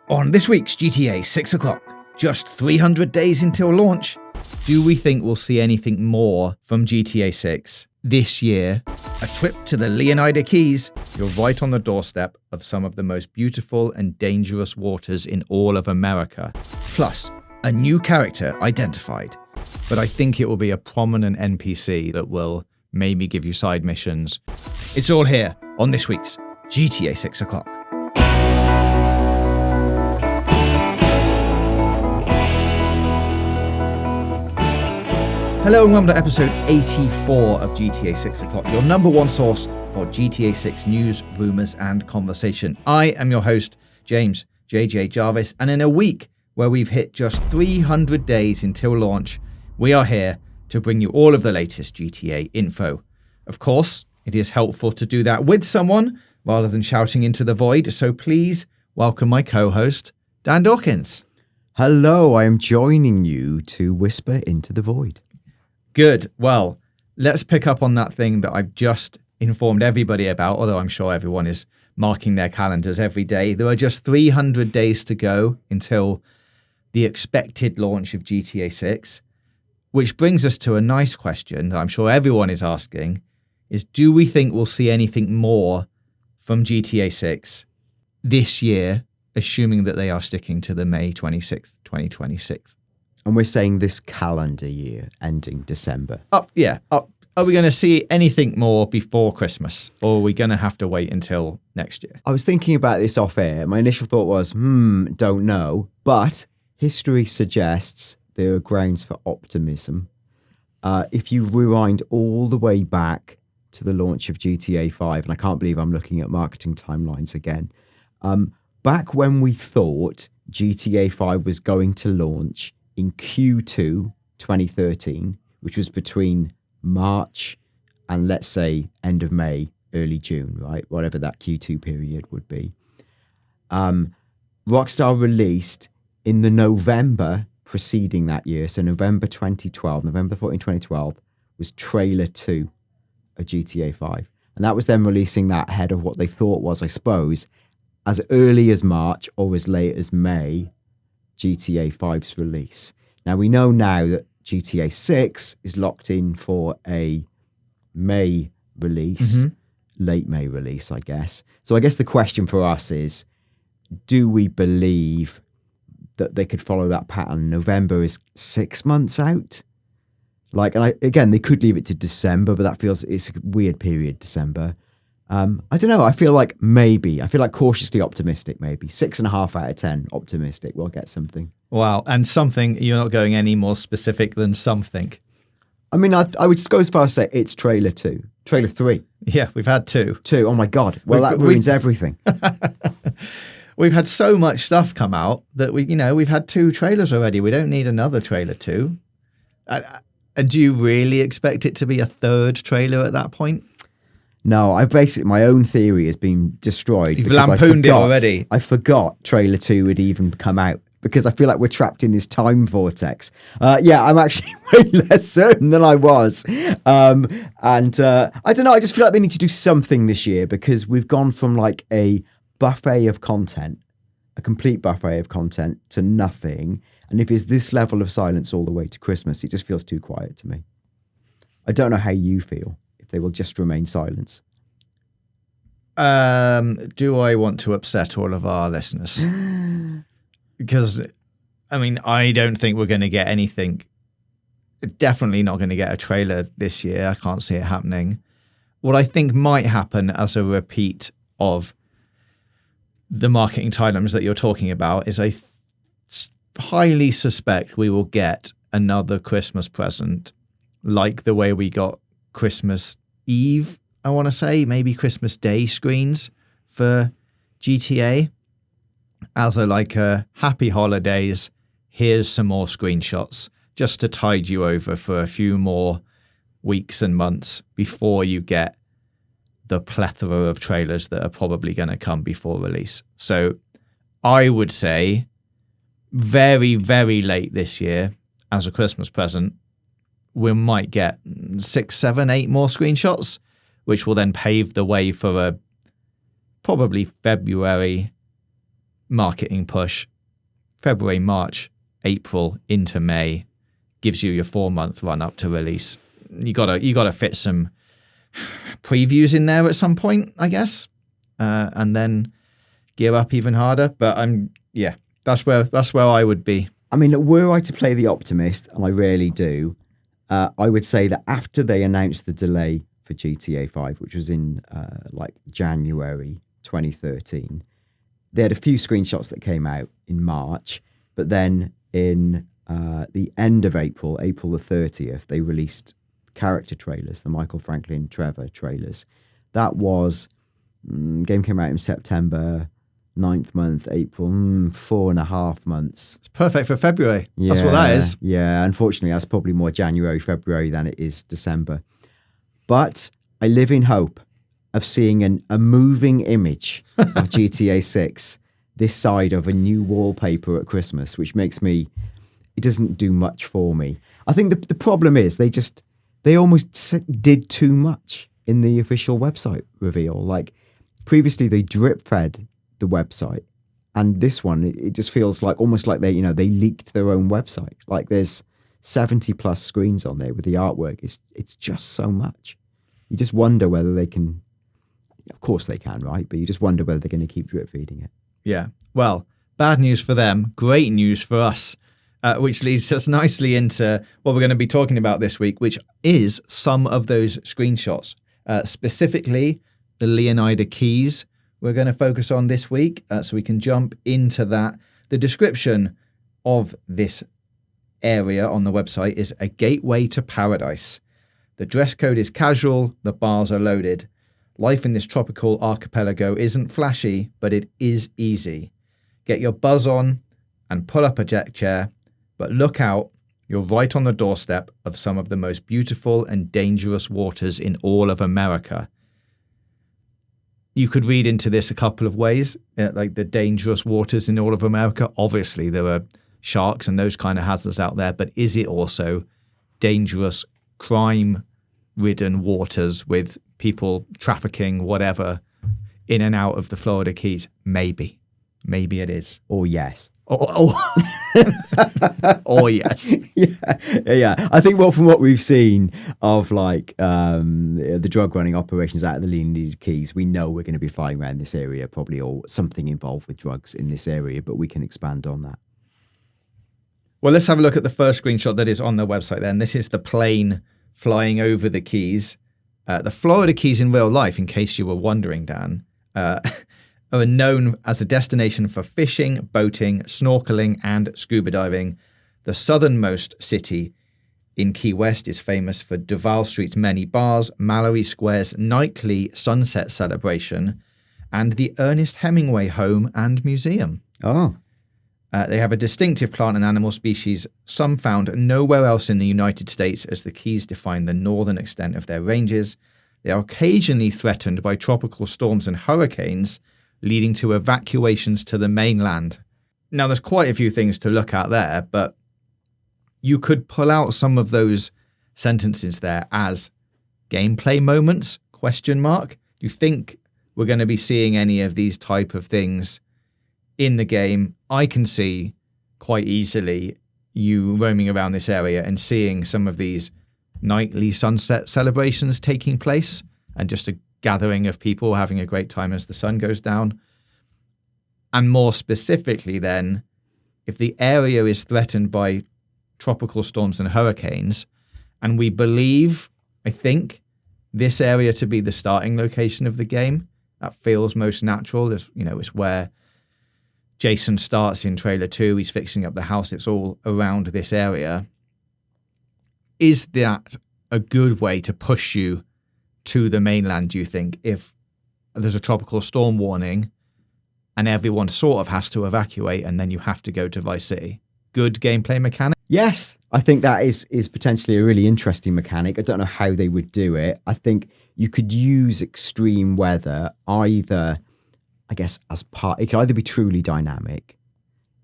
On this week's GTA 6 o'clock, just 300 days until launch, do we think we'll see anything more from GTA 6 this year? A trip to the Leonida Keys. You're right on the doorstep of some of the most beautiful and dangerous waters in all of America. Plus, a new character identified. But I think it will be a prominent NPC that will maybe give you side missions. It's all here on this week's GTA 6 o'clock. Hello and welcome to episode 84 of GTA 6 o'clock, your number one source for GTA 6 news, rumours and conversation. I am your host, James JJ Jarvis, and in a week where we've hit just 300 days until launch, we are here to bring you all of the latest GTA info. Of course, it is helpful to do that with someone rather than shouting into the void, so please welcome my co-host, Dan Dawkins. Hello, I am joining you to whisper into the void. Good. Well, let's pick up on that thing that I've just informed everybody about, although I'm sure everyone is marking their calendars every day. There are just 300 days to go until the expected launch of GTA 6, which brings us to a nice question that I'm sure everyone is asking, is do we think we'll see anything more from GTA 6 this year, assuming that they are sticking to the May 26th, 2026? And we're saying this calendar year ending December. Are we going to see anything more before Christmas, or are we going to have to wait until next year? I was thinking about this off air. My initial thought was, don't know. But history suggests there are grounds for optimism. If you rewind all the way back to the launch of GTA 5, and I can't believe I'm looking at marketing timelines again, back when we thought GTA 5 was going to launch in Q2 2013, which was between March and let's say end of May, early June, right? Whatever that Q2 period would be. Rockstar released in the November preceding that year, so November 14, 2012, was trailer 2 of GTA 5. And that was them releasing that ahead of what they thought was, I suppose, as early as March or as late as May, GTA 5's release. Now, we know now that GTA 6 is locked in for a May release, late May release, I guess. So I guess the question for us is, do we believe that they could follow that pattern? November is 6 months out. Again, they could leave it to December, but that feels, it's a weird period, December. I don't know. I feel like cautiously optimistic, maybe 6.5 out of 10 optimistic. We'll get something. Wow. And something, you're not going any more specific than something. I mean, I would go as far as say it's trailer 2, trailer 3. Yeah, we've had 2. Oh my God. Well, that ruins everything. We've had so much stuff come out that we've had 2 trailers already. We don't need another trailer 2. And do you really expect it to be a third trailer at that point? No, my own theory has been destroyed. You've lampooned it already. I forgot trailer 2 had even come out because I feel like we're trapped in this time vortex. I'm actually way less certain than I was. I don't know. I just feel like they need to do something this year because we've gone from like a buffet of content, a complete buffet of content, to nothing. And if it's this level of silence all the way to Christmas, it just feels too quiet to me. I don't know how you feel. They will just remain silent. Do I want to upset all of our listeners? Because, I don't think we're going to get anything. Definitely not going to get a trailer this year. I can't see it happening. What I think might happen as a repeat of the marketing timelines that you're talking about is I highly suspect we will get another Christmas present like the way we got Christmas Eve, I want to say, maybe Christmas Day screens for GTA as a happy holidays, here's some more screenshots just to tide you over for a few more weeks and months before you get the plethora of trailers that are probably going to come before release. So I would say very, very late this year as a Christmas present, we might get 6, 7, 8 more screenshots, which will then pave the way for a probably February marketing push, February, March, April into May, gives you your 4-month run up to release. You gotta fit some previews in there at some point, I guess, and then gear up even harder. But that's where I would be. I mean, were I to play the optimist, and I rarely do, I would say that after they announced the delay for GTA 5, which was in like January 2013, they had a few screenshots that came out in March, but then in the end of April the 30th, they released character trailers, the Michael Franklin Trevor trailers. That was, game came out in September, 9th month, April, 4.5 months. It's perfect for February. Yeah, that's what that is. Yeah, unfortunately, that's probably more January, February than it is December. But I live in hope of seeing a moving image of GTA 6 this side of a new wallpaper at Christmas, which makes me, it doesn't do much for me. I think the problem is they almost did too much in the official website reveal. Like previously they drip fed the website, and this one, it just feels like almost like they leaked their own website. Like there's 70 plus screens on there with the artwork. It's just so much. You just wonder whether they can, of course they can, right? But you just wonder whether they're going to keep drip feeding it. Yeah. Well, bad news for them, great news for us, which leads us nicely into what we're going to be talking about this week, which is some of those screenshots, specifically the Leonida Keys we're going to focus on this week, so we can jump into that. The description of this area on the website is a gateway to paradise. The dress code is casual, the bars are loaded. Life in this tropical archipelago isn't flashy, but it is easy. Get your buzz on and pull up a deck chair, but look out, you're right on the doorstep of some of the most beautiful and dangerous waters in all of America. You could read into this a couple of ways, like the dangerous waters in all of America. Obviously, there are sharks and those kind of hazards out there, but is it also dangerous, crime-ridden waters with people trafficking, whatever, in and out of the Florida Keys? Maybe. Maybe it is. Or yes. Or yes. Yeah. I think from what we've seen of like the drug running operations out of the Leonida Keys, we know we're going to be flying around this area probably, or something involved with drugs in this area, but we can expand on that. Well, let's have a look at the first screenshot that is on their website then. This is the plane flying over the Keys. The Florida Keys in real life, in case you were wondering, Dan, are known as a destination for fishing, boating, snorkeling, and scuba diving. The southernmost city in Key West is famous for Duval Street's many bars, Mallory Square's nightly sunset celebration, and the Ernest Hemingway home and museum. Oh. They have a distinctive plant and animal species, some found nowhere else in the United States, as the Keys define the northern extent of their ranges. They are occasionally threatened by tropical storms and hurricanes, leading to evacuations to the mainland. Now, there's quite a few things to look at there, but you could pull out some of those sentences there as gameplay moments, ? Do you think we're going to be seeing any of these type of things in the game? I can see quite easily you roaming around this area and seeing some of these nightly sunset celebrations taking place, and just a gathering of people having a great time as the sun goes down. And more specifically then, if the area is threatened by tropical storms and hurricanes, and we believe, I think, this area to be the starting location of the game, that feels most natural. It's where Jason starts in trailer 2. He's fixing up the house. It's all around this area. Is that a good way to push you to the mainland, do you think, if there's a tropical storm warning and everyone sort of has to evacuate and then you have to go to Vice City? Good gameplay mechanic? Yes, I think that is potentially a really interesting mechanic. I don't know how they would do it. I think you could use extreme weather either, I guess, it could either be truly dynamic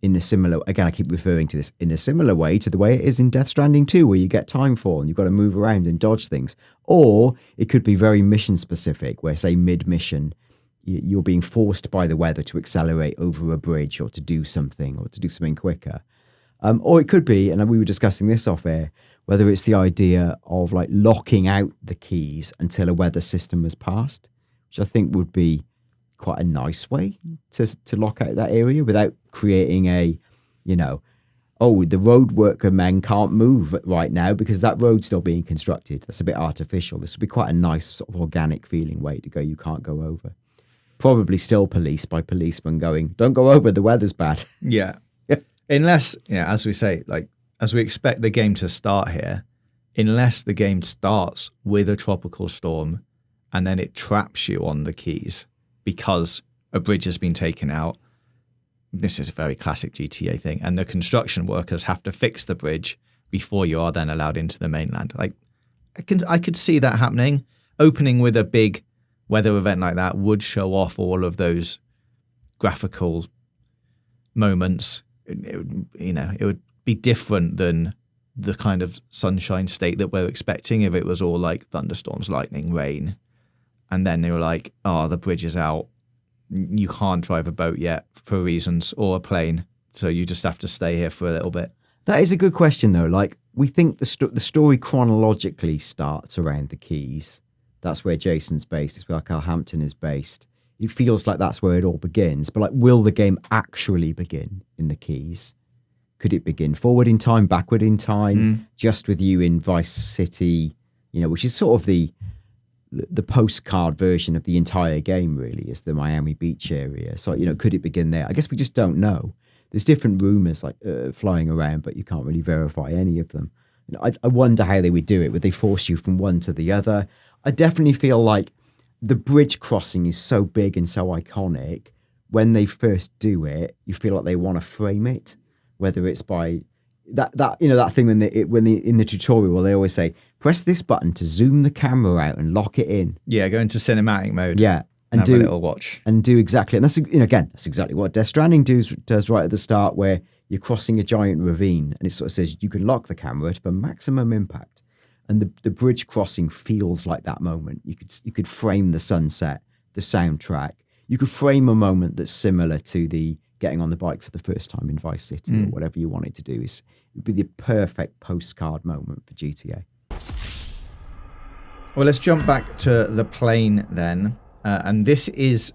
in a similar, again, I keep referring to this, in a similar way to the way it is in Death Stranding 2, where you get timefall and you've got to move around and dodge things. Or it could be very mission specific, where, say, mid-mission, you're being forced by the weather to accelerate over a bridge or to do something quicker. Or it could be, and we were discussing this off air, whether it's the idea of like locking out the keys until a weather system has passed, which I think would be quite a nice way to lock out that area without creating a, the road worker men can't move right now because that road's still being constructed. That's a bit artificial. This would be quite a nice sort of organic feeling way to go. You can't go over. Probably still policed by policemen going, don't go over, the weather's bad. Yeah. Unless, as we say, like, as we expect the game to start here, unless the game starts with a tropical storm and then it traps you on the keys because a bridge has been taken out. This is a very classic GTA thing. And the construction workers have to fix the bridge before you are then allowed into the mainland. Like, I could see that happening. Opening with a big weather event like that would show off all of those graphical moments. It would be different than the kind of sunshine state that we're expecting if it was all like thunderstorms, lightning, rain. And then they were like, oh, the bridge is out. You can't drive a boat yet for reasons, or a plane. So you just have to stay here for a little bit. That is a good question, though. Like, we think the story chronologically starts around the Keys. That's where Jason's based. It's where Carlhampton is based. It feels like that's where it all begins. But like, will the game actually begin in the Keys? Could it begin forward in time, backward in time, just with you in Vice City, which is sort of the postcard version of the entire game, really, is the Miami Beach area. So, could it begin there? I guess we just don't know. There's different rumors like flying around, but you can't really verify any of them. I wonder how they would do it. Would they force you from one to the other? I definitely feel like the bridge crossing is so big and so iconic. When they first do it, you feel like they want to frame it, whether it's by that thing when in the tutorial where they always say, press this button to zoom the camera out and lock it in. Yeah, go into cinematic mode. Yeah. And have a little watch. And do exactly. And that's, again, that's exactly what Death Stranding does right at the start, where you're crossing a giant ravine and it sort of says you can lock the camera for maximum impact. And the bridge crossing feels like that moment. You could frame the sunset, the soundtrack. You could frame a moment that's similar to the getting on the bike for the first time in Vice City or whatever you wanted to do. It would be the perfect postcard moment for GTA. Well, let's jump back to the plane then. And this is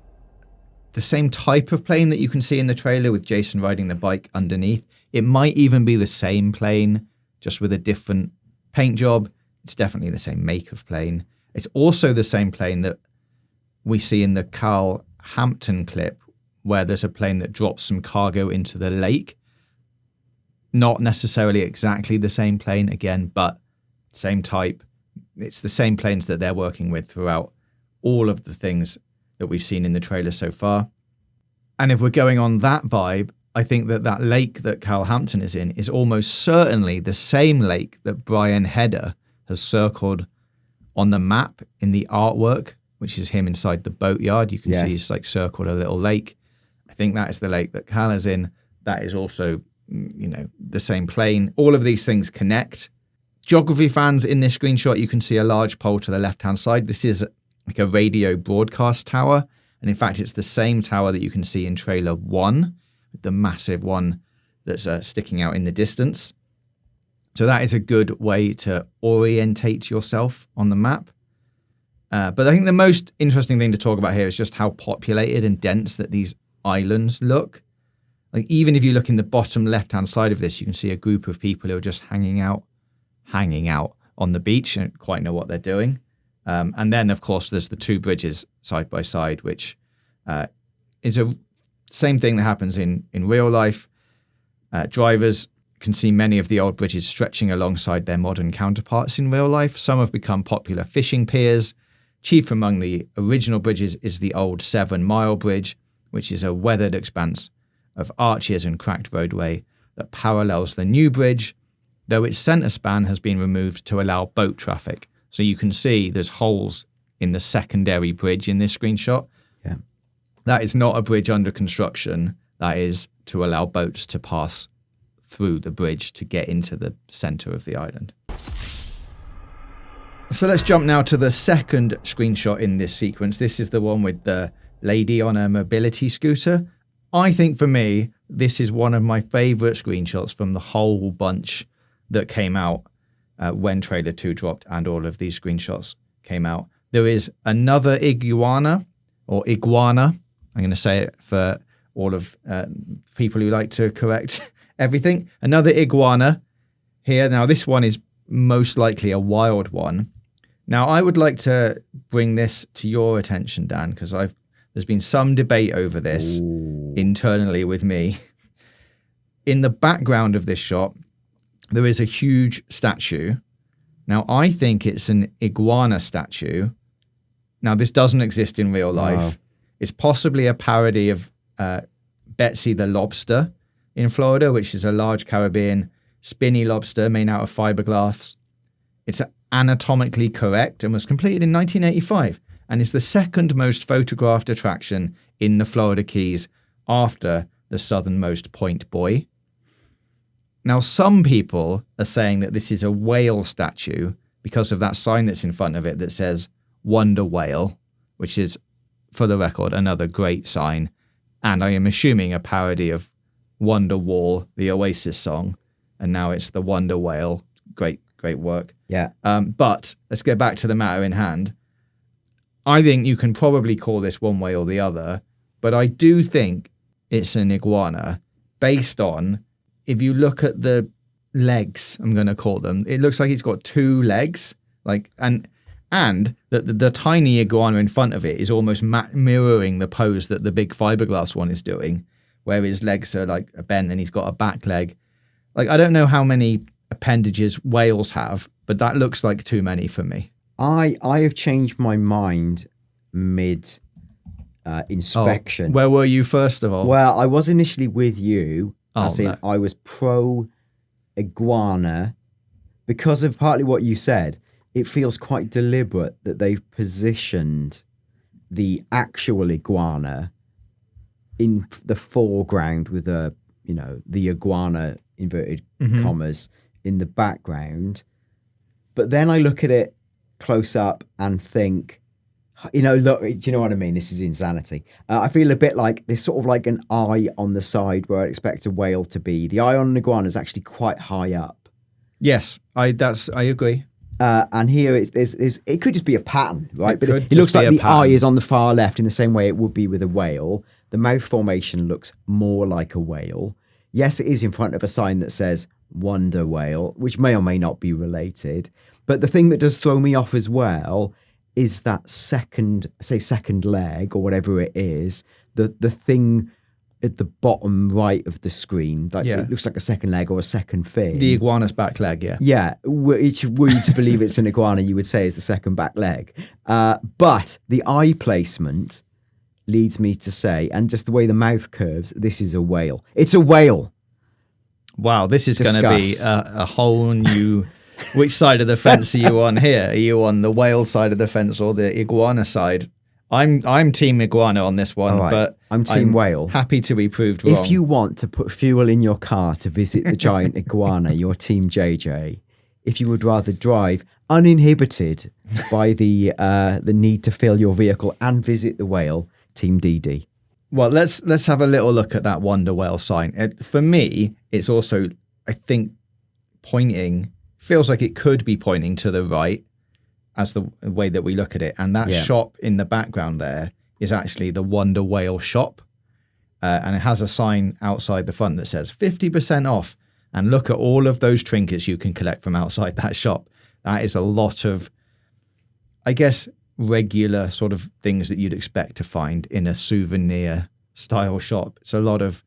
the same type of plane that you can see in the trailer with Jason riding the bike underneath. It might even be the same plane, just with a different paint job. It's definitely the same make of plane. It's also the same plane that we see in the Carlhampton clip, where there's a plane that drops some cargo into the lake. Not necessarily exactly the same plane again, but same type. It's the same planes that they're working with throughout all of the things that we've seen in the trailer so far. And if we're going on that vibe, I think that lake that Carlhampton is in is almost certainly the same lake that Brian Hedder has circled on the map in the artwork, which is him inside the boatyard. You can see he's like circled a little lake. I think that is the lake that Cal is in. That is also, the same plane. All of these things connect. Geography fans, in this screenshot, you can see a large pole to the left-hand side. This is like a radio broadcast tower. And in fact, it's the same tower that you can see in trailer 1, the massive one that's sticking out in the distance. So that is a good way to orientate yourself on the map. But I think the most interesting thing to talk about here is just how populated and dense that these islands look. Like, even if you look in the bottom left-hand side of this, you can see a group of people who are just hanging out on the beach and don't quite know what they're doing. And then, of course, there's the two bridges side by side, which is a same thing that happens in real life. Drivers can see many of the old bridges stretching alongside their modern counterparts in real life. Some have become popular fishing piers. Chief among the original bridges is the old 7 Mile Bridge, which is a weathered expanse of arches and cracked roadway that parallels the new bridge, though its centre span has been removed to allow boat traffic. So you can see there's holes in the secondary bridge in this screenshot. Yeah. That is not a bridge under construction. That is to allow boats to pass through the bridge to get into the centre of the island. So let's jump now to the second screenshot in this sequence. This is the one with the lady on a mobility scooter. I think for me, this is one of my favorite screenshots from the whole bunch that came out when trailer 2 dropped and all of these screenshots came out. There is another iguana, or iguana. I'm going to say it for all of people who like to correct everything. Another iguana here. Now, this one is most likely a wild one. Now, I would like to bring this to your attention, Dan, because there's been some debate over this internally with me. In the background of this shot, there is a huge statue. Now, I think it's an iguana statue. Now, this doesn't exist in real life. Wow. It's possibly a parody of Betsy the lobster in Florida, which is a large Caribbean spinny lobster made out of fiberglass. It's anatomically correct and was completed in 1985 and is the second most photographed attraction in the Florida Keys after the southernmost Point Buoy. Now, some people are saying that this is a whale statue because of that sign that's in front of it that says Wonder Whale, which is, for the record, another great sign. And I am assuming a parody of Wonderwall, the Oasis song. And now it's the Wonder Whale. Great work. Yeah. But let's get back to the matter in hand. I think you can probably call this one way or the other, but I do think it's an iguana based on, if you look at the legs, I'm going to call them, it looks like it's got 2 legs, and the tiny iguana in front of it is almost mirroring the pose that the big fiberglass one is doing, where his legs are like bent and he's got a back leg. Like, I don't know how many appendages whales have, but that looks like too many for me. I have changed my mind mid inspection. Where were you first of all? Well, I was initially with you. No. I was pro iguana because of partly what you said. It feels quite deliberate that they've positioned the actual iguana in the foreground with the iguana inverted commas in the background. But then I look at it close up and think, look, do you know what I mean? This is insanity. I feel a bit like there's sort of like an eye on the side where I'd expect a whale to be. The eye on an iguana is actually quite high up. Yes, I agree. And here it could just be a pattern, right? But it just looks be like a the pattern. eye is on the far left in the same way it would be with a whale. The mouth formation looks more like a whale. Yes, it is in front of a sign that says Wonder Whale, which may or may not be related. But the thing that does throw me off as well is that second leg or whatever it is, the thing at the bottom right of the screen. It looks like a second leg or a second fin. The iguana's back leg, yeah. Yeah, which were you to believe it's an iguana, you would say is the second back leg. But the eye placement leads me to say, and just the way the mouth curves, this is a whale. It's a whale. Wow, this is going to be a whole new... Which side of the fence are you on here? Are you on the whale side of the fence or the iguana side? I'm team iguana on this one, right. But I'm team whale. Happy to be proved wrong. If you want to put fuel in your car to visit the giant iguana, you're team JJ. If you would rather drive uninhibited by the need to fill your vehicle and visit the whale, team DD. Well, let's have a little look at that Wonder Whale sign. For me, it's also, I think, feels like it could be pointing to the right as the way that we look at it. And that shop in the background there is actually the Wonder Whale shop. And it has a sign outside the front that says 50% off. And look at all of those trinkets you can collect from outside that shop. That is a lot of, I guess, regular sort of things that you'd expect to find in a souvenir style shop. It's a lot of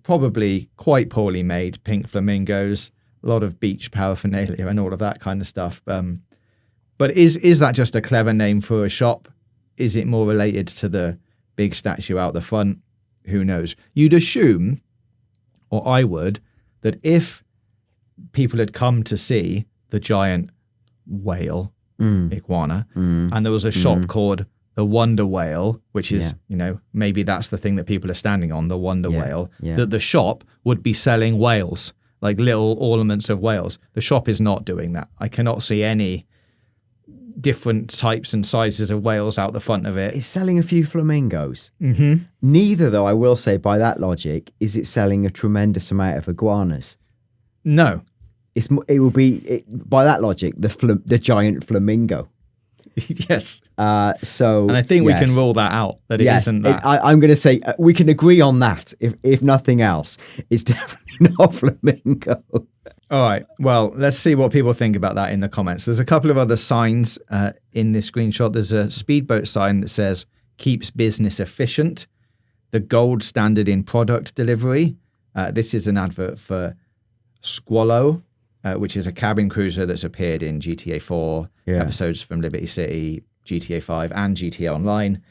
probably quite poorly made pink flamingos, a lot of beach paraphernalia and all of that kind of stuff. But is that just a clever name for a shop? Is it more related to the big statue out the front? Who knows? You'd assume, or I would, that if people had come to see the giant whale, iguana, and there was a shop called the Wonder Whale, which is, maybe that's the thing that people are standing on, the Wonder Whale, that the shop would be selling whales, like little ornaments of whales. The shop is not doing that. I cannot see any different types and sizes of whales out the front of it. It's selling a few flamingos. Mm-hmm. Neither, though, I will say, by that logic, is it selling a tremendous amount of iguanas. No. It will be, by that logic, the giant flamingo. Yes. And I think we can rule that out, that it isn't that. I'm going to say we can agree on that, if nothing else. It's definitely not flamingo. All right. Well, let's see what people think about that in the comments. There's a couple of other signs in this screenshot. There's a speedboat sign that says, keeps business efficient. The gold standard in product delivery. This is an advert for Squallow, which is a cabin cruiser that's appeared in GTA 4, episodes from Liberty City, GTA 5, and GTA Online.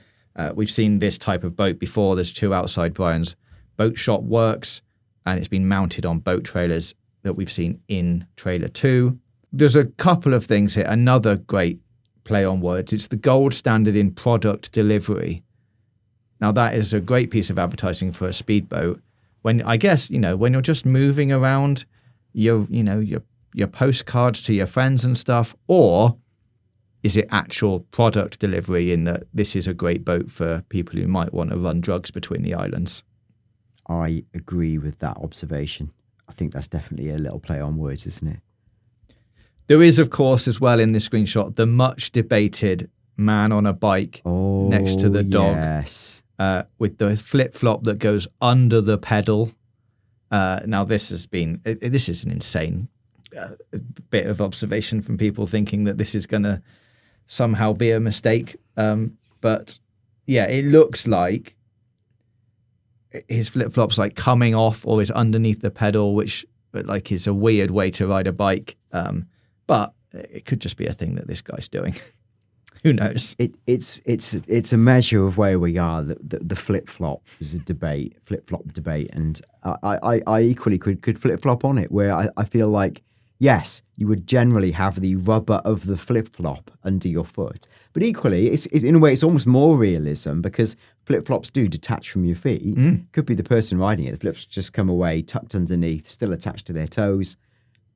We've seen this type of boat before. There's 2 outside Brian's boat shop works, and it's been mounted on boat trailers that we've seen in trailer 2. There's a couple of things here. Another great play on words. It's the gold standard in product delivery. Now, that is a great piece of advertising for a speedboat. When, I guess, when you're just moving around your postcards to your friends and stuff, or is it actual product delivery in that this is a great boat for people who might want to run drugs between the islands? I agree with that observation. I think that's definitely a little play on words, isn't it? There is, of course, as well in this screenshot, the much debated man on a bike next to the dog. Yes. With the flip-flop that goes under the pedal. Now, this is an insane bit of observation from people thinking that this is going to somehow be a mistake. But yeah, it looks like his flip-flop's like coming off or is underneath the pedal, which like is a weird way to ride a bike. But it could just be a thing that this guy's doing. Who knows? It's a measure of where we are. The flip-flop is a debate, flip-flop debate. And I equally could flip-flop on it, where I feel like, yes, you would generally have the rubber of the flip-flop under your foot. But equally, it's in a way, it's almost more realism, because flip-flops do detach from your feet. Could be the person riding it. The flips just come away, tucked underneath, still attached to their toes.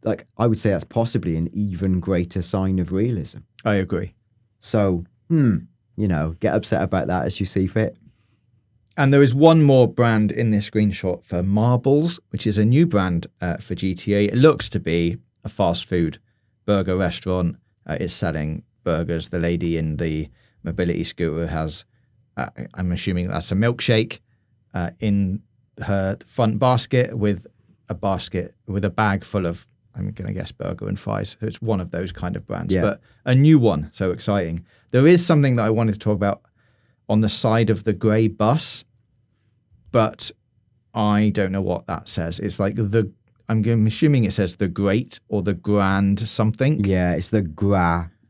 Like, I would say that's possibly an even greater sign of realism. I agree. So, get upset about that as you see fit. And there is one more brand in this screenshot for Marbles, which is a new brand for GTA. It looks to be a fast food burger restaurant. It's selling burgers. The lady in the mobility scooter has, I'm assuming that's a milkshake in her front basket with a bag full of, I'm going to guess, burger and fries. It's one of those kind of brands, but a new one. So exciting. There is something that I wanted to talk about on the side of the grey bus, but I don't know what that says. It's like I'm assuming it says the great or the grand something. Yeah, it's the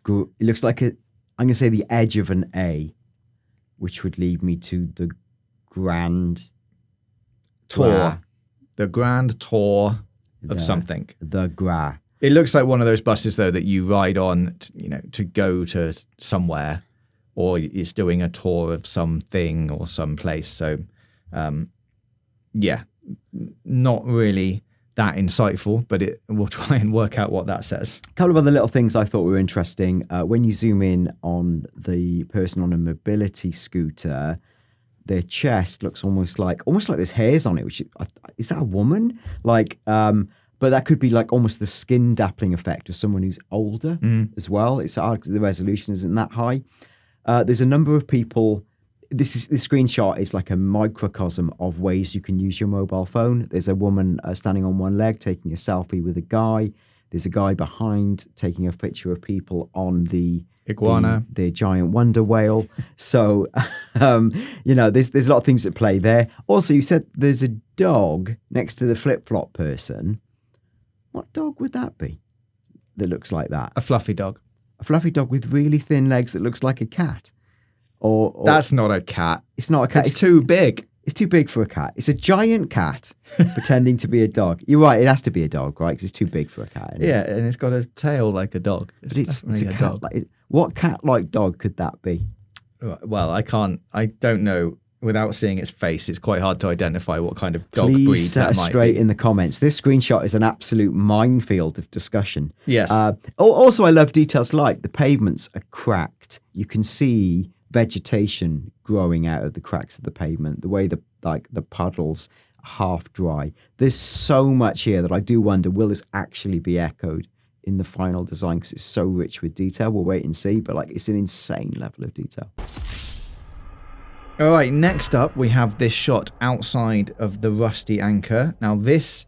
it looks like I'm going to say the edge of an A, which would lead me to the grand tour. The grand tour of something. The gra. It looks like one of those buses, though, that you ride on, to go to somewhere, or it's doing a tour of something or some place. So, not really that insightful, but we'll try and work out what that says. A couple of other little things I thought were interesting. When you zoom in on the person on a mobility scooter, their chest looks almost like there's hairs on it. Which is that a woman? But that could be like almost the skin dappling effect of someone who's older as well. It's the resolution isn't that high. There's a number of people. This screenshot is like a microcosm of ways you can use your mobile phone. There's a woman standing on one leg taking a selfie with a guy. There's a guy behind taking a picture of people on the iguana, the giant wonder whale. So, there's a lot of things at play there. Also, you said there's a dog next to the flip-flop person. What dog would that be that looks like that? A fluffy dog. A fluffy dog with really thin legs that looks like a cat. Or that's not a cat. It's not a cat. It's too big. It's too big for a cat. It's a giant cat pretending to be a dog. You're right. It has to be a dog, right? Because it's too big for a cat. Yeah, and it's got a tail like a dog. It's a cat. What cat-like dog could that be? Well, I don't know without seeing its face, it's quite hard to identify what kind of dog breed Please set that us might straight be. in the comments. This screenshot is an absolute minefield of discussion. Yes. Also, I love details like the pavements are cracked. You can see vegetation growing out of the cracks of the pavement. The way the puddles are half dry. There's so much here that I do wonder, will this actually be echoed in the final design? Because it's so rich with detail. We'll wait and see. But it's an insane level of detail. All right, next up, we have this shot outside of the Rusty Anchor. Now, this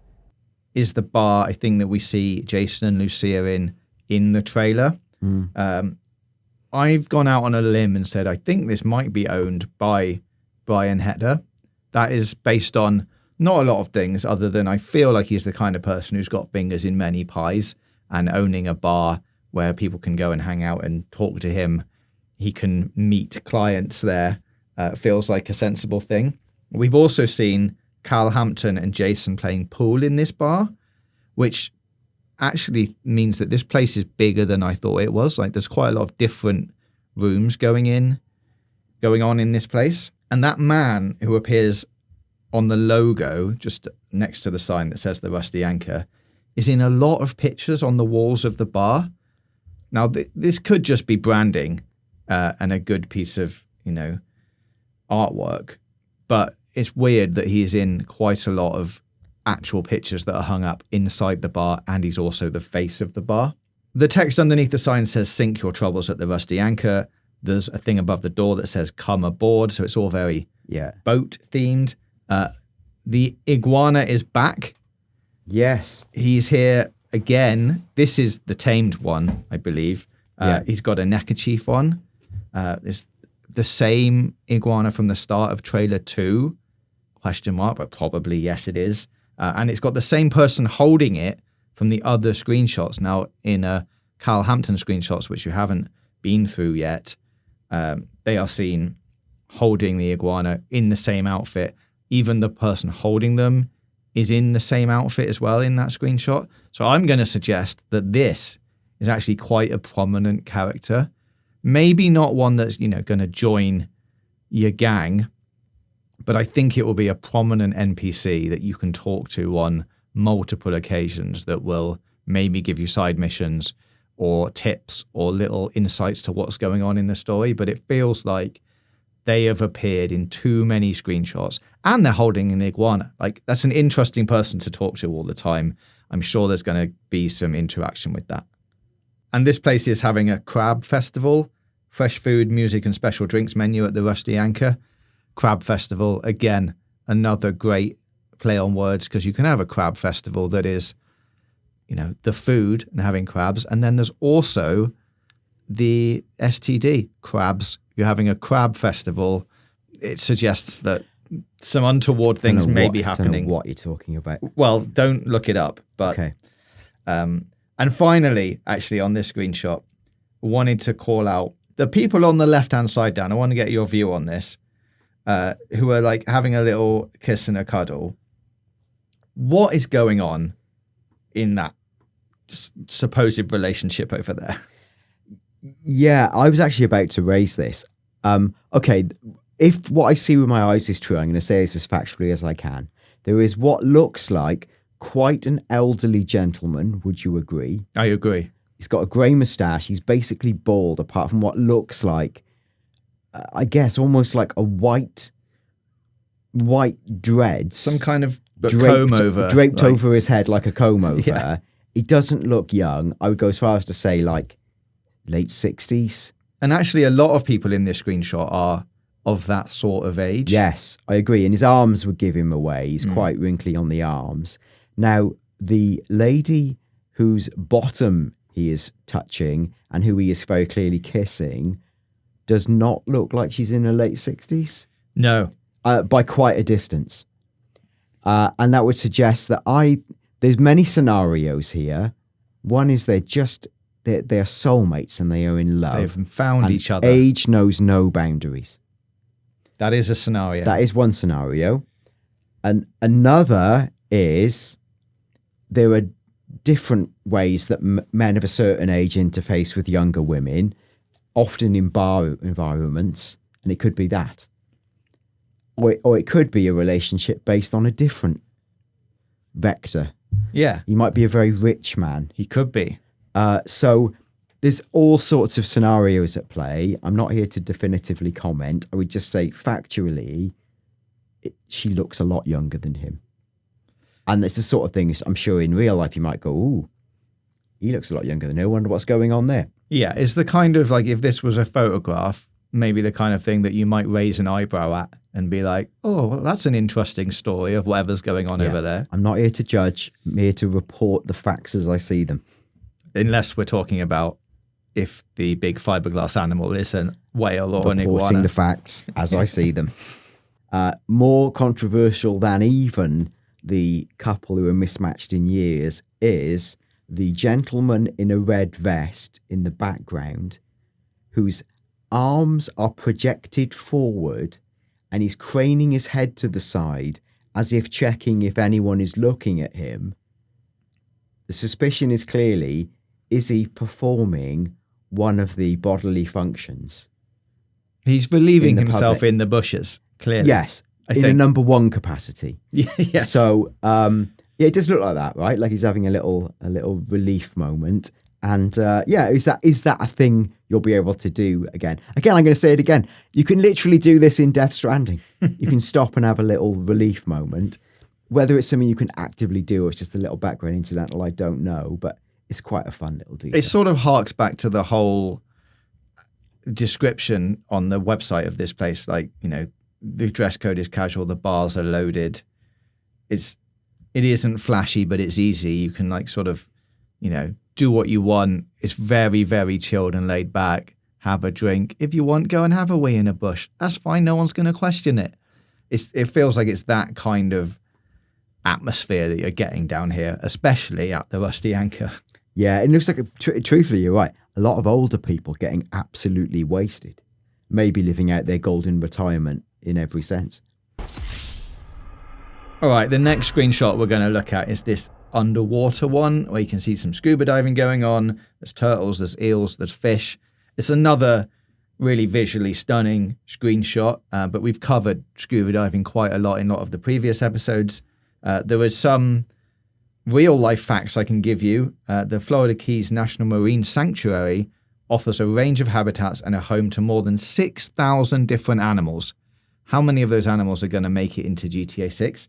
is the bar, I think, that we see Jason and Lucia in the trailer. I've gone out on a limb and said I think this might be owned by Brian Heder. That is based on not a lot of things other than I feel like he's the kind of person who's got fingers in many pies, and owning a bar where people can go and hang out and talk to him. He can meet clients there. Feels like a sensible thing. We've also seen Cal Hampton and Jason playing pool in this bar, which actually means that this place is bigger than I thought it was. There's quite a lot of different rooms going on in this place. And that man who appears on the logo just next to the sign that says the Rusty Anchor is in a lot of pictures on the walls of the bar. Now, this could just be branding and a good piece of, artwork, but it's weird that he is in quite a lot of actual pictures that are hung up inside the bar, and he's also the face of the bar. The text underneath the sign says, "Sink your troubles at the Rusty Anchor." There's a thing above the door that says, "Come aboard," so it's all very boat themed. The iguana is back. Yes. He's here again. This is the tamed one, I believe. He's got a neckerchief on. It's the same iguana from the start of trailer 2, ? But probably yes, it is. And it's got the same person holding it from the other screenshots. Now, in Cal Hampton screenshots, which you haven't been through yet, they are seen holding the iguana in the same outfit. Even the person holding them is in the same outfit as well in that screenshot. So I'm going to suggest that this is actually quite a prominent character. Maybe not one that's, going to join your gang, but I think it will be a prominent NPC that you can talk to on multiple occasions that will maybe give you side missions or tips or little insights to what's going on in the story. But it feels like they have appeared in too many screenshots, and they're holding an iguana. That's an interesting person to talk to all the time. I'm sure there's going to be some interaction with that. And this place is having a crab festival. Fresh food, music, and special drinks menu at the Rusty Anchor. Crab festival, again, another great play on words, because you can have a crab festival that is, the food and having crabs. And then there's also the STD, crabs. You're having a crab festival. It suggests that some untoward things may be happening. I don't know what you're talking about. Well, don't look it up. But, okay. And finally, actually, on this screenshot, wanted to call out the people on the left-hand side down. I want to get your view on this, who are having a little kiss and a cuddle. What is going on in that supposed relationship over there? Yeah, I was actually about to raise this. Okay, if what I see with my eyes is true, I'm going to say this as factually as I can. There is what looks like quite an elderly gentleman. Would you agree? I agree. He's got a grey moustache. He's basically bald, apart from what looks like, I guess, almost like a white dreads. Some kind of comb over. Draped over his head like a comb over. Yeah. He doesn't look young. I would go as far as to say late 60s. And actually, a lot of people in this screenshot are of that sort of age. Yes, I agree. And his arms would give him away. He's quite wrinkly on the arms. Now, the lady whose bottom he is touching and who he is very clearly kissing does not look like she's in her late 60s. No. By quite a distance. And that would suggest that there's many scenarios here. One is they're soulmates and they are in love. They've found each other. Age knows no boundaries. That is a scenario. That is one scenario. And another is there are different ways that men of a certain age interface with younger women, often in bar environments, and it could be that. or it could be a relationship based on a different vector. Yeah, He might be a very rich man. he could be. So there's all sorts of scenarios at play. I'm not here to definitively comment. I would just say factually, she looks a lot younger than him. And it's the sort of thing I'm sure in real life you might go, ooh, he looks a lot younger than her. I wonder what's going on there. Yeah, it's the kind of like, if this was a photograph, maybe the kind of thing that you might raise an eyebrow at and be like, oh, well, that's an interesting story of whatever's going on over there. I'm not here to judge. I'm here to report the facts as I see them. Unless we're talking about if the big fiberglass animal is a whale or an iguana. Reporting the facts as I see them. More controversial than even the couple who are mismatched in years is the gentleman in a red vest in the background whose arms are projected forward and he's craning his head to the side as if checking if anyone is looking at him. The suspicion is clearly, is he performing one of the bodily functions? He's relieving himself public. in the bushes, clearly. Yes, in a number one capacity. Yes. So, it does look like that, right? Like he's having a little relief moment. And is that a thing you'll be able to do again? Again, I'm going to say it again. You can literally do this in Death Stranding. You can stop and have a little relief moment. Whether it's something you can actively do or it's just a little background incidental, I don't know. But it's quite a fun little detail. It sort of harks back to the whole description on the website of this place. Like, you know, the dress code is casual, the bars are loaded. It isn't flashy, but it's easy. You can like sort of, you know, do what you want. It's very, very chilled and laid back. Have a drink. If you want, go and have a wee in a bush. That's fine. No one's going to question it. It feels like it's that kind of atmosphere that you're getting down here, especially at the Rusty Anchor. Yeah, it looks like, truthfully, you're right. A lot of older people getting absolutely wasted. Maybe living out their golden retirement in every sense. All right, the next screenshot we're going to look at is this underwater one where you can see some scuba diving going on. There's turtles, there's eels, there's fish. It's another really visually stunning screenshot, but we've covered scuba diving quite a lot in a lot of the previous episodes. There is some real life facts I can give you. The Florida Keys National Marine Sanctuary offers a range of habitats and a home to more than 6,000 different animals. How many of those animals are going to make it into GTA 6?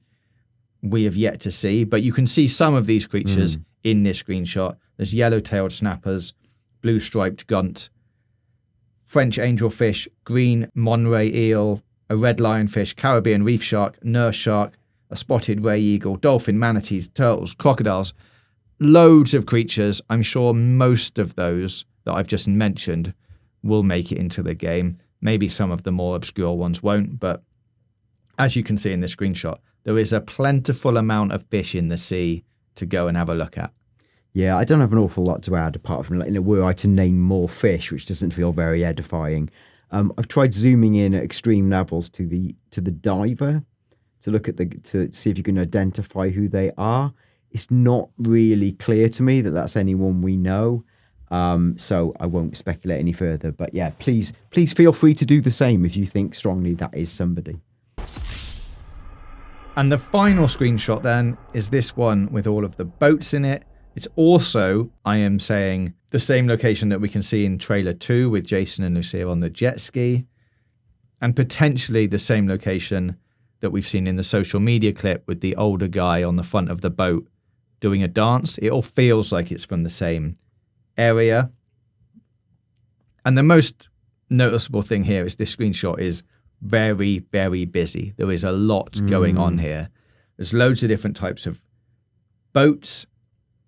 We have yet to see, but you can see some of these creatures in this screenshot. There's yellow-tailed snappers, blue-striped gunt, French angelfish, green Monterey eel, a red lionfish, Caribbean reef shark, nurse shark, a spotted ray eagle, dolphin, manatees, turtles, crocodiles. Loads of creatures. I'm sure most of those that I've just mentioned will make it into the game. Maybe some of the more obscure ones won't, but as you can see in this screenshot, there is a plentiful amount of fish in the sea to go and have a look at. Yeah, I don't have an awful lot to add apart from, like, were I to name more fish, which doesn't feel very edifying. I've tried zooming in at extreme levels to the diver to look at to see if you can identify who they are. It's not really clear to me that that's anyone we know. So I won't speculate any further. But yeah, please feel free to do the same if you think strongly that is somebody. And the final screenshot then is this one with all of the boats in it. It's also, I am saying, the same location that we can see in trailer 2 with Jason and Lucia on the jet ski. And potentially the same location that we've seen in the social media clip with the older guy on the front of the boat doing a dance. It all feels like it's from the same area. And the most noticeable thing here is this screenshot is very, very busy. There is a lot going on here. There's loads of different types of boats.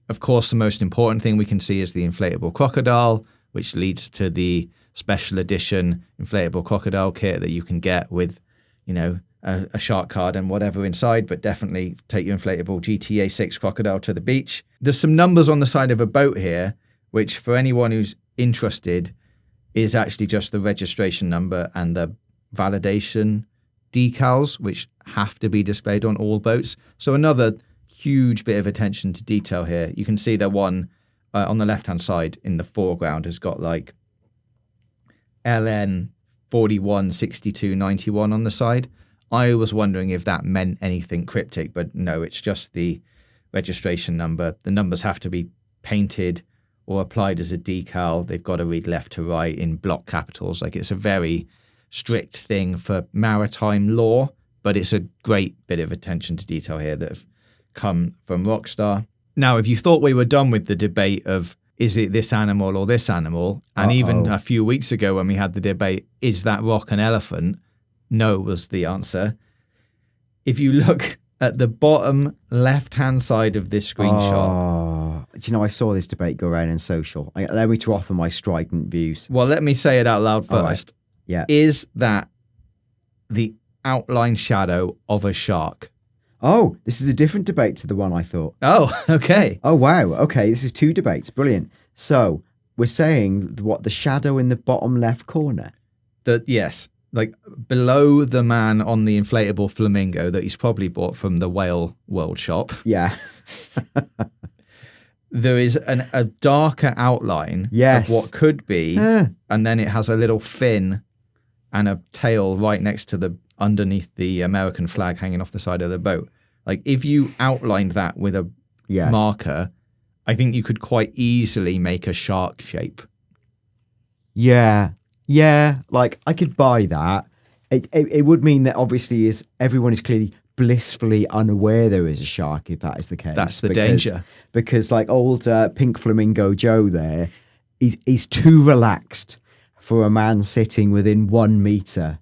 Of course, the most important thing we can see is the inflatable crocodile, which leads to the special edition inflatable crocodile kit that you can get with, you know, a shark card and whatever inside, but definitely take your inflatable GTA 6 crocodile to the beach. There's some numbers on the side of a boat here, which for anyone who's interested is actually just the registration number and the validation decals, which have to be displayed on all boats. So another huge bit of attention to detail here. You can see that one on the left-hand side in the foreground has got like LN 416291 on the side. I was wondering if that meant anything cryptic, but no, it's just the registration number. The numbers have to be painted or applied as a decal. They've got to read left to right in block capitals. Like, it's a very strict thing for maritime law, but it's a great bit of attention to detail here that have come from Rockstar. Now, if you thought we were done with the debate of is it this animal or this animal, and even a few weeks ago when we had the debate, is that rock an elephant? No was the answer. If you look at the bottom left-hand side of this screenshot. Do you know, I saw this debate go around in social. Allow me to offer my strident views. Well, let me say it out loud first. Right. Yeah. Is that the outline shadow of a shark? Oh, this is a different debate to the one I thought. Oh, okay. Oh, wow. Okay, this is 2 debates. Brilliant. So we're saying what, the shadow in the bottom left corner? Yes, like below the man on the inflatable flamingo that he's probably bought from the Whale World shop. Yeah. There is a darker outline of what could be, and then it has a little fin and a tail right next to underneath the American flag hanging off the side of the boat. Like, if you outlined that with a marker, I think you could quite easily make a shark shape. Yeah. Like, I could buy that. It would mean that obviously everyone is clearly blissfully unaware there is a shark, if that is the case. That's the danger. Because like old Pink Flamingo Joe there, he's too relaxed for a man sitting within 1 meter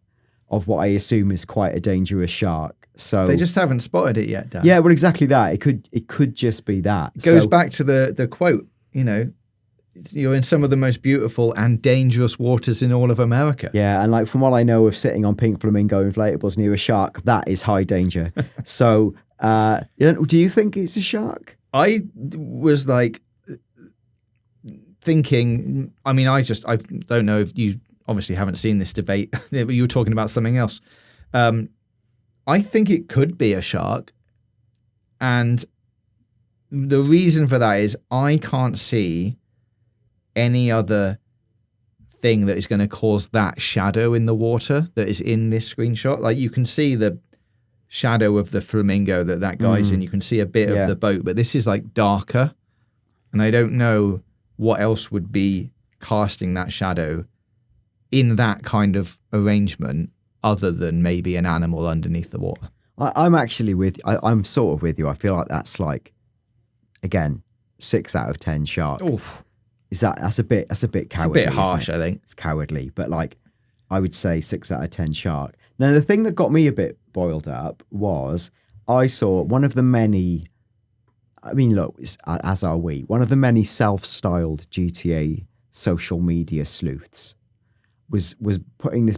of what I assume is quite a dangerous shark. So they just haven't spotted it yet, Dan. Yeah, well, exactly that. It could just be that. It goes back to the quote, you know, you're in some of the most beautiful and dangerous waters in all of America. Yeah, and like from what I know of sitting on Pink Flamingo inflatables near a shark, that is high danger. So, do you think it's a shark? I was like thinking, I mean, I don't know if you obviously haven't seen this debate, but you were talking about something else. I think it could be a shark. And the reason for that is I can't see any other thing that is going to cause that shadow in the water that is in this screenshot. Like, you can see the shadow of the flamingo that guy's in. You can see a bit of the boat, but this is like darker. And I don't know what else would be casting that shadow in that kind of arrangement other than maybe an animal underneath the water. I'm actually I'm sort of with you. I feel like that's like, again, 6 out of 10 shark. Oof. That's a bit cowardly. It's a bit harsh, I think. It's cowardly, but like, I would say 6 out of 10 shark. Now, the thing that got me a bit boiled up was I saw one of the many, I mean, look, as are we, one of the many self-styled GTA social media sleuths was putting this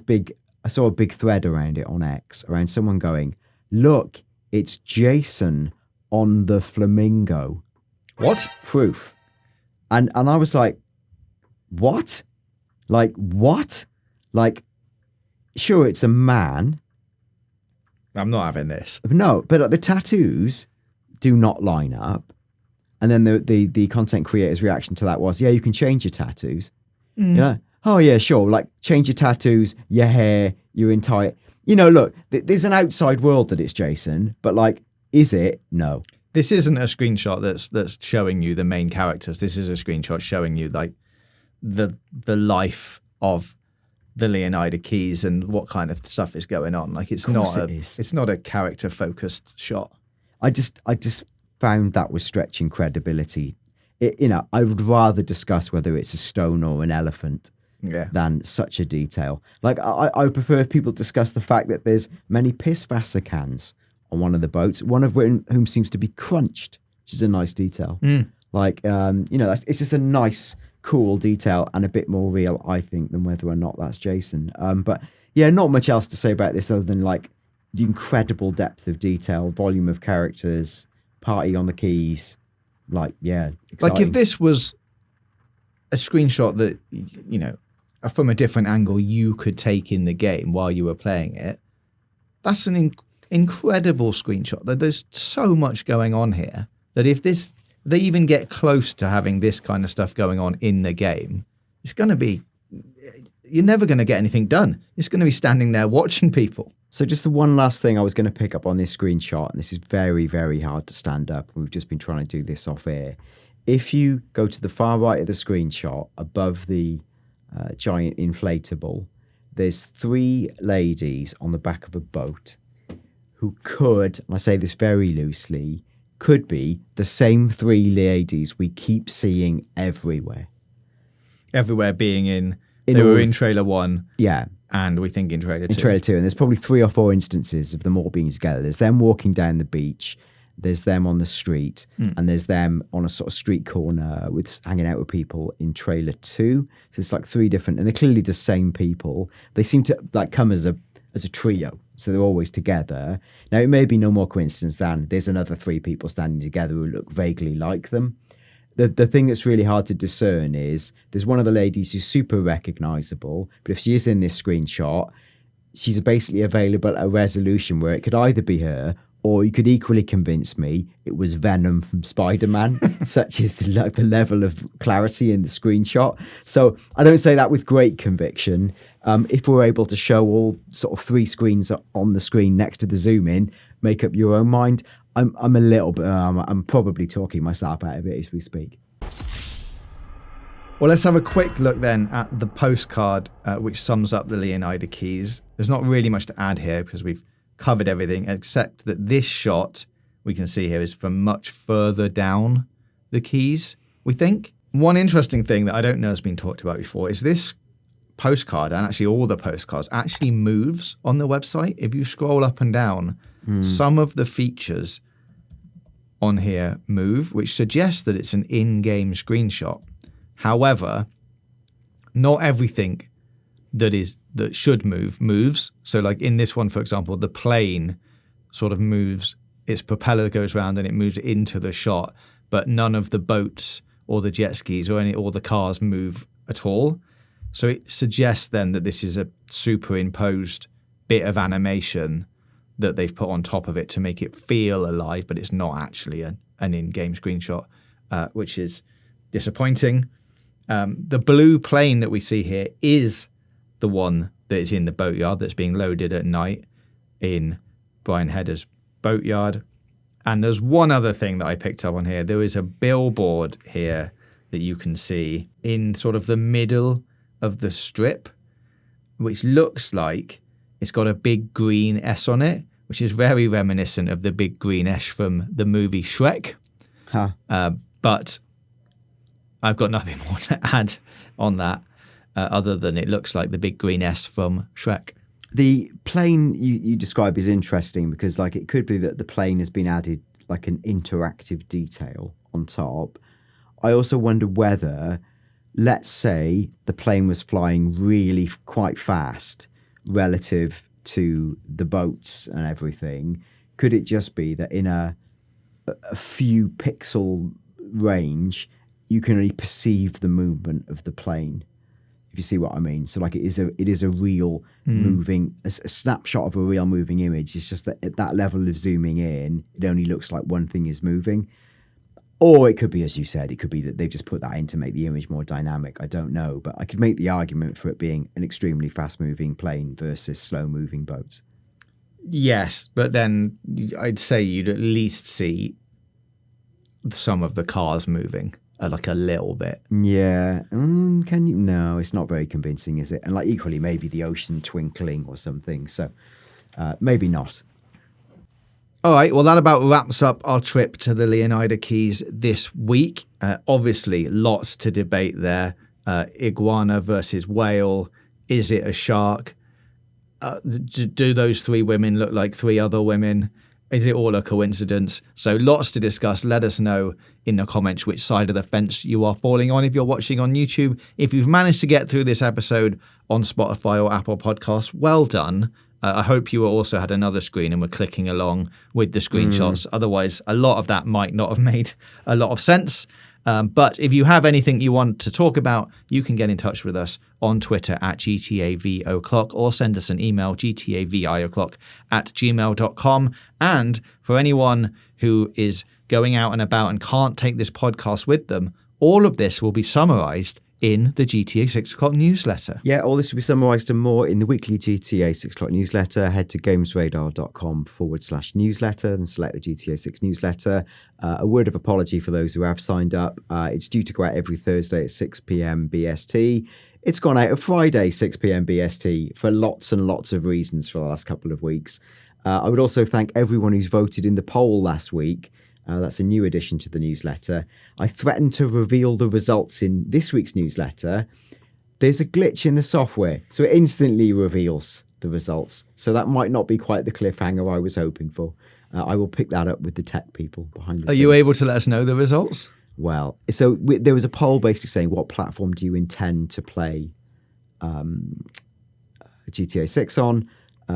I saw a big thread around it on X, around someone going, look, it's Jason on the flamingo. What? Proof. And I was like, what? Like, what? Like, sure, it's a man. I'm not having this. No, but the tattoos do not line up. And then the content creator's reaction to that was, yeah, you can change your tattoos. You know? Oh, yeah, sure. Like, change your tattoos, your hair, your entire... You know, look, there's an outside world that it's Jason, but like, is it? No. This isn't a screenshot that's showing you the main characters. This is a screenshot showing you like the life of the Leonida Keys and what kind of stuff is going on. Like, it's not a character focused shot. I just found that was stretching credibility. I would rather discuss whether it's a stone or an elephant than such a detail. Like, I would prefer if people discuss the fact that there's many piss Vasa cans on one of the boats, one of whom seems to be crunched, which is a nice detail. Like, it's just a nice, cool detail and a bit more real, I think, than whether or not that's Jason. But yeah, not much else to say about this other than like the incredible depth of detail, volume of characters, party on the keys. Like, yeah, exciting. Like, if this was a screenshot that, from a different angle you could take in the game while you were playing it, that's an incredible screenshot. There's so much going on here that if they even get close to having this kind of stuff going on in the game, it's going to be, you're never going to get anything done. It's going to be standing there watching people. So just the one last thing I was going to pick up on this screenshot, and this is very, very hard to stand up. We've just been trying to do this off air. If you go to the far right of the screenshot, above the giant inflatable, there's 3 ladies on the back of a boat who could, and I say this very loosely, could be the same 3 ladies we keep seeing everywhere. Everywhere being they were in trailer 1. Yeah. And we think in trailer 2. In trailer 2. And there's probably 3 or 4 instances of them all being together. There's them walking down the beach. There's them on the street. And there's them on a sort of street corner hanging out with people in trailer 2. So it's like 3 different, and they're clearly the same people. They seem to like come as a trio. So they're always together. Now, it may be no more coincidence than there's another 3 people standing together who look vaguely like them. The thing that's really hard to discern is there's one of the ladies who's super recognizable, but if she is in this screenshot, she's basically available at a resolution where it could either be her, or you could equally convince me it was Venom from Spider-Man, such is the level of clarity in the screenshot. So I don't say that with great conviction. If we're able to show all sort of 3 screens on the screen next to the zoom in, make up your own mind. I'm a little bit, I'm probably talking myself out of it as we speak. Well, let's have a quick look then at the postcard, which sums up the Leonida Keys. There's not really much to add here because we've covered everything, except that this shot we can see here is from much further down the Keys, we think. One interesting thing that I don't know has been talked about before is this postcard, and actually all the postcards, actually moves on the website. If you scroll up and down, some of the features on here move, which suggests that it's an in-game screenshot. However, not everything that should move moves. So like in this one, for example, the plane sort of moves, its propeller goes around and it moves into the shot, but none of the boats or the jet skis or the cars move at all. So it suggests then that this is a superimposed bit of animation that they've put on top of it to make it feel alive, but it's not actually an in-game screenshot, which is disappointing. The blue plane that we see here is the one that is in the boatyard that's being loaded at night in Brian Hedder's boatyard. And there's one other thing that I picked up on here. There is a billboard here that you can see in sort of the middle of the strip, which looks like it's got a big green S on it, which is very reminiscent of the big green S from the movie Shrek. But I've got nothing more to add on that other than it looks like the big green S from Shrek. The plane you describe is interesting because like it could be that the plane has been added like an interactive detail on top. I also wonder whether, let's say the plane was flying really quite fast relative to the boats and everything, could it just be that in a few pixel range you can only perceive the movement of the plane, if you see what I mean? So like it is a real moving, a snapshot of a real moving image. It's just that at that level of zooming in, it only looks like one thing is moving. Or it could be, as you said, it could be that they've just put that in to make the image more dynamic. I don't know, but I could make the argument for it being an extremely fast-moving plane versus slow-moving boats. Yes, but then I'd say you'd at least see some of the cars moving, like a little bit. Yeah. Can you? No, it's not very convincing, is it? And like equally, maybe the ocean twinkling or something. So maybe not. All right, well, that about wraps up our trip to the Leonida Keys this week. Obviously, lots to debate there. Iguana versus whale. Is it a shark? Do those 3 women look like 3 other women? Is it all a coincidence? So lots to discuss. Let us know in the comments which side of the fence you are falling on if you're watching on YouTube. If you've managed to get through this episode on Spotify or Apple Podcasts, well done. I hope you also had another screen and were clicking along with the screenshots. Otherwise, a lot of that might not have made a lot of sense. But if you have anything you want to talk about, you can get in touch with us on Twitter at GTAVOclock or send us an email, gtavio'clock@gmail.com. And for anyone who is going out and about and can't take this podcast with them, all of this will be summarized in the GTA 6 o'clock newsletter. Yeah, all this will be summarised and more in the weekly GTA 6 o'clock newsletter. Head to gamesradar.com/newsletter and select the GTA 6 newsletter. A word of apology for those who have signed up. It's due to go out every Thursday at 6 p.m. BST. It's gone out on Friday, 6 p.m. BST, for lots and lots of reasons for the last couple of weeks. I would also thank everyone who's voted in the poll last week. That's a new addition to the newsletter. I threatened to reveal the results in this week's newsletter. There's a glitch in the software, so it instantly reveals the results. So that might not be quite the cliffhanger I was hoping for. I will pick that up with the tech people behind the scenes. Are you able to let us know the results? Well, so there was a poll basically saying, what platform do you intend to play GTA 6 on?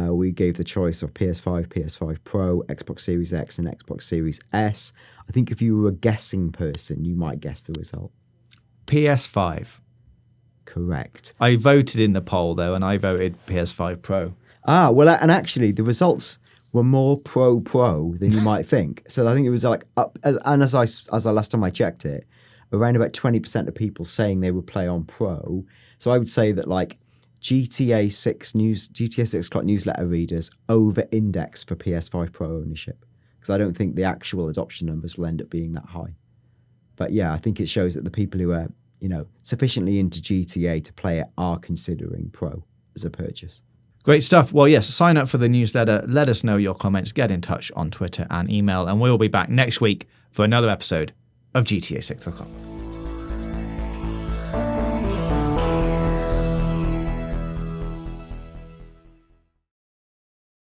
We gave the choice of PS5, PS5 Pro, Xbox Series X, and Xbox Series S. I think if you were a guessing person, you might guess the result. PS5. Correct. I voted in the poll, though, and I voted PS5 Pro. Well, and actually, the results were more pro than you might think. So I think it was like up, as I last time I checked it, around about 20% of people saying they would play on Pro. So I would say that like GTA 6 o'clock newsletter readers over-index for PS5 Pro ownership, because I don't think the actual adoption numbers will end up being that high. But yeah, I think it shows that the people who are, sufficiently into GTA to play it are considering Pro as a purchase. Great stuff. Well, yes, sign up for the newsletter. Let us know your comments. Get in touch on Twitter and email, and we'll be back next week for another episode of GTA 6 o'clock.